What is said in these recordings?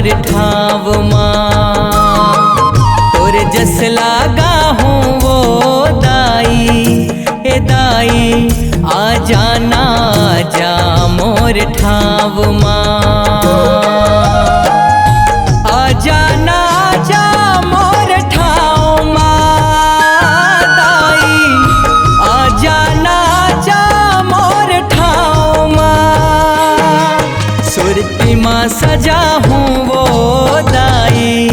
मोर ठाव माँ। तोर जस लागा हूँ वो दाई, ए दाई आ जाना जा मोर ठाव माँ। आ जाना जा मोर ठाव माँ, दाई आ जाना जा मोर ठाव माँ। सुरती माँ सजा हूँ वो दाई,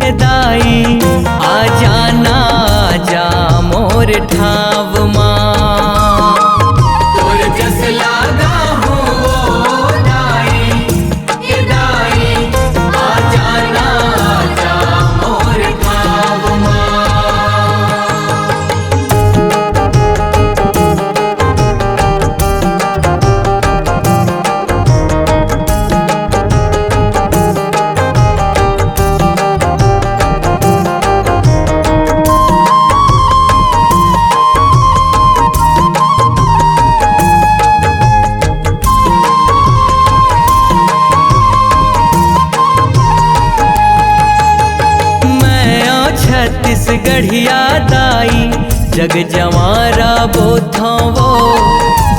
ए दाई आ जाना जा मोर ठाव माँ। तोर जस लागा हूँ वो दाई, ए दाई आ जाना जा मोर ठाव माँ। छत्तीसगढ़िया दाई जग जवारा बोथावो,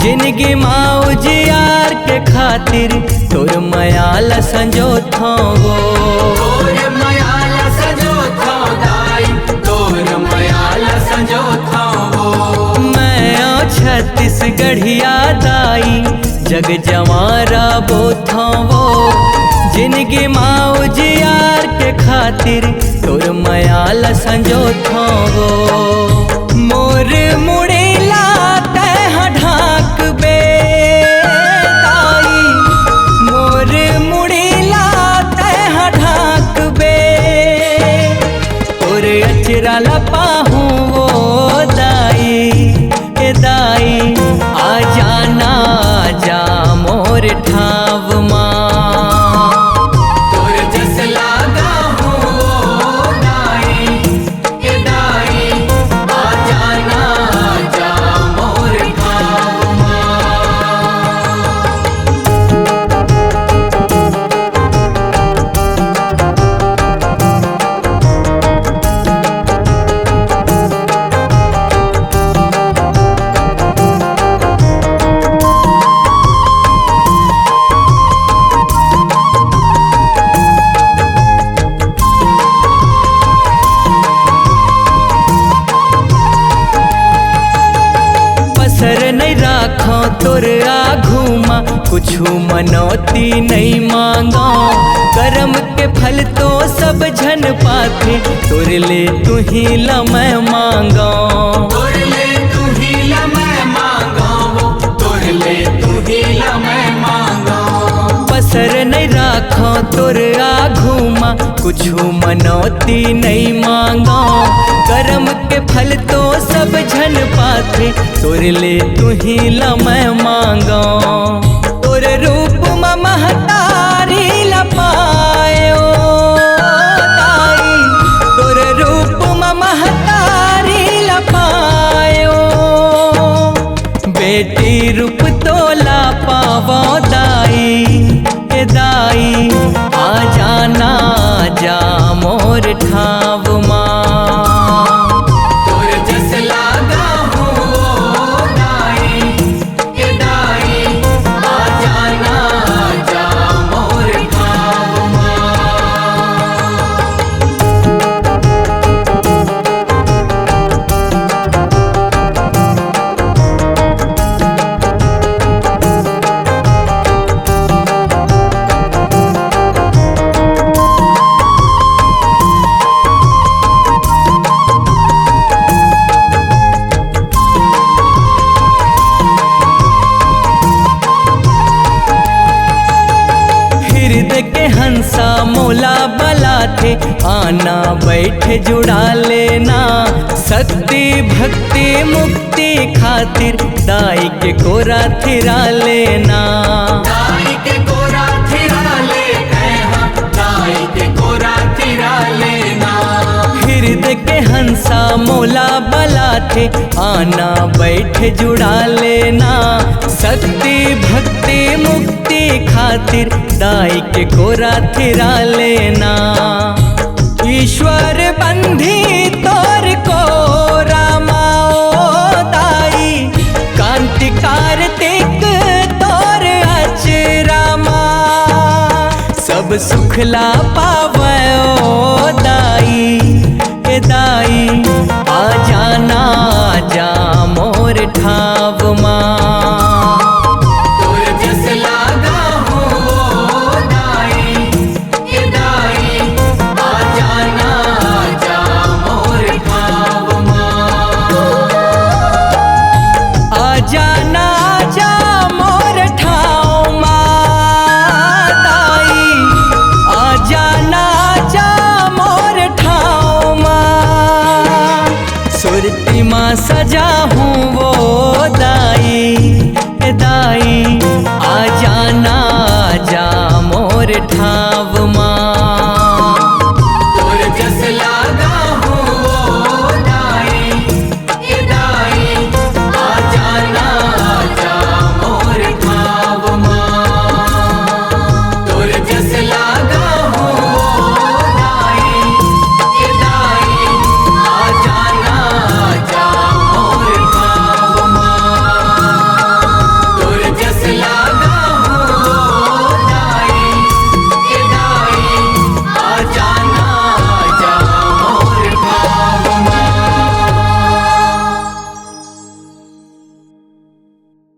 जिनगी माँ उजियार के खातिर तोर मयाल संजोथावो। तोर मयाल संजोथा दाई, तोर मयाल संजोथा वो। मैं छत्तीसगढ़िया दाई जग जवारा बोथावो, जिनगी माँ उजियार के खातिर तोर मयाल संजोथावो। मोर मुड़ेला तह ढाक बे दाई, मोर मुड़ेला तह ढाक बे। तोर अचरा लपाहूँ वो दाई, ए दाई आ जाना जा मोर ठाव माँ। तोर जस लागा हूँ वो दाई, ए दाई आ जाना जा मोर ठाव माँ। पसर नहीं राखो तोर आघू माँ, कुछु मनौती नहीं मांगा। करम के फल तो सब झन पाथे, तोर ले तू ही ला मैं मांगा। तोर ले तू ही ला मैं मांगा वो, तोर ले तू ही ला मैं मांगा। पसर नहीं राखो तोर आघू माँ, कुछु मनौती नहीं मांगा। करम के फल तो सब झन पाथे, तोर ले तू ही ला मैं मांगा। तोर रूप में महतारी लपायो दाई, तोर रूप में महतारी लपायो। बेटी रूप तो ला पावो दाई, ए दाई आ जाना जा मोर ठाव माँ। तोर जस लागा हूँ वो दाई, ए दाई आ जाना जा मोर ठाव माँ। हृदय के हंसा मोला बला थे, आना बैठे जुड़ा लेना। शक्ति भक्ति मुक्ति खातिर दाई के कोरा थिरा लेना। दाई के कोरा थिरा ले हाँ, दाई के कोरा थिरा लेना। हृदय के हंसा मोला बला थे, आना बैठे जुड़ा लेना। शक्ति भक्ति मुक्ति खातिर दाई के कोरा थिरा लेना। ईश्वर बंधी तोर को रामाओ दाई, कांति कार्तिक तोर अचरामा। सब सुखला पावो दाई के दाई, आ जाना जा मोर ठाव।